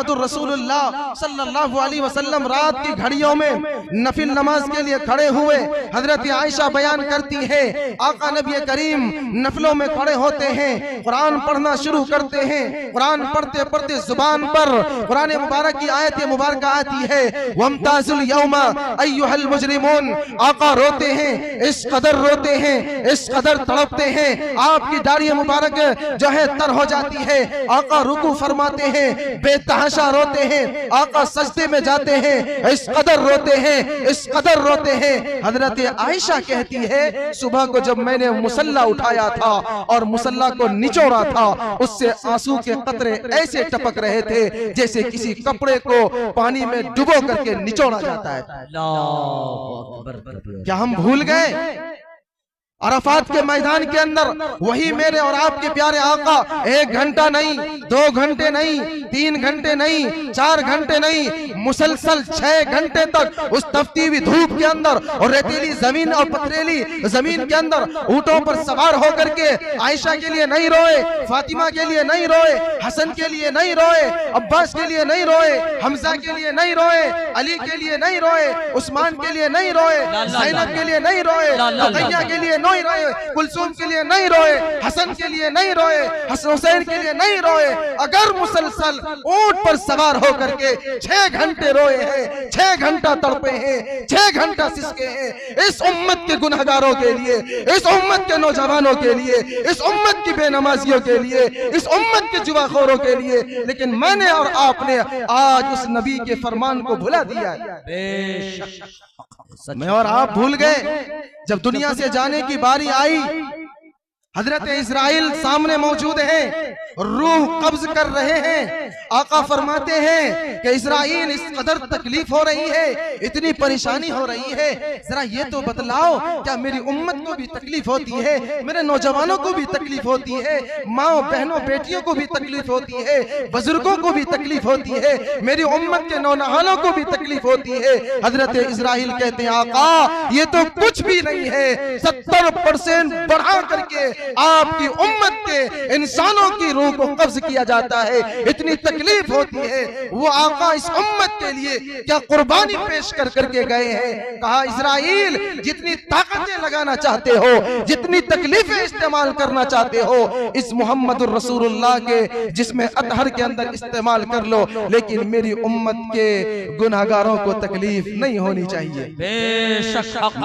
मुहम्मदुर रसूलुल्लाह सल्लल्लाहु अलैहि वसल्लम रात की घड़ियों में नफिल नमाज के लिए खड़े हुए। हजरत आयशा बयान करती है, आका नबी करीम नफलों में खड़े होते हैं, कुरान पढ़ना शुरू करते हैं। कुरान पढ़ते पढ़ते जुबान पर कुरान मुबारक की आयत मुबारक आती है, वमताजुल यौमा अय्युहल मुजरिमून। आका रोते हैं, इस कदर रोते हैं, इस कदर तड़पते हैं, आपकी दाढ़ी मुबारक जो है तर हो जाती है। आका रुकू फरमाते हैं, बेतहाशा रोते हैं। आका सजदे में जाते हैं, इस कदर रोते हैं, इस कदर रोते हैं। हजरत आयशा कहती है, सुबह को जब मैंने मुसल्ला उठाया था और मुसल्ला को निचोड़ा था, उससे आंसू के कतरे ऐसे टपक रहे थे जैसे किसी कपड़े को पानी में डुबो करके निचोड़ा जाता है। क्या हम भूल गए? अरफात के मैदान के अंदर वही मेरे और आपके प्यारे आका 1 घंटा नहीं, 2 घंटे नहीं, 3 घंटे नहीं, 4 घंटे नहीं, मुसलसल 6 घंटे तक उस तपती हुई धूप के अंदर और रेतीली जमीन और पथरीली जमीन के अंदर ऊंटों पर सवार होकर के आयशा के लिए नहीं रोए, फातिमा के लिए नहीं रोए, हसन के लिए नहीं रोए, अब्बास के लिए नहीं रोए, हमजा के लिए नहीं रोए, अली के लिए नहीं रोए, उस्मान के लिए नहीं रोए, ज़ैनब के लिए नहीं रोए, रुक़ैया के लिए नहीं रोए, कुलसूम के लिए नहीं रोए, हसन के लिए नहीं रोए, हसन हुसैन के लिए नहीं रोए। अगर मुसलसल ऊंट पर सवार होकर के 6 घंटे रोए हैं, 6 घंटा तड़पे हैं, 6 घंटा सिसके हैं, इस उम्मत के गुनहगारों के लिए, इस उम्मत के नौजवानों के लिए, इस उम्मत की बेनमाजियों के लिए, इस उम्मत के जुआखोरों के लिए, लेकिन मैंने और आपने आज उस नबी के फरमान को भुला दिया है। मैं और आप भूल गए। जब दुनिया से जाने की बारी आई, हजरत इस्राइल सामने मौजूद हैं, रूह कब्ज कर रहे हैं। आका फरमाते हैं कि इस्राइल इस कदर तकलीफ हो रही है, इतनी परेशानी हो रही है, जरा ये तो बतलाओ क्या मेरी उम्मत को भी तकलीफ होती है, मेरे नौजवानों को भी तकलीफ होती है, माओ बहनों बेटियों को भी तकलीफ होती है, बुजुर्गों को भी तकलीफ होती है, मेरी उम्मत के नौनहालों को भी तकलीफ होती है। हजरत इस्राइल कहते हैं, आका ये तो कुछ भी नहीं है, 70% बढ़ा करके आपकी उम्मत के इंसानों की रूह को कब्ज किया जाता है, इतनी तकलीफ होती है। वो आका इस उम्मत के लिए क्या कुर्बानी पेश कर करके गए हैं। कहा, इस्राइल जितनी ताकतें लगाना चाहते हो, जितनी तकलीफें इस्तेमाल करना चाहते हो, इस मुहम्मदुर रसूलुल्लाह के जिसमें अतहर के अंदर इस्तेमाल कर लो, लेकिन मेरी उम्मत के गुनहगारों को तकलीफ नहीं होनी चाहिए। बेशक।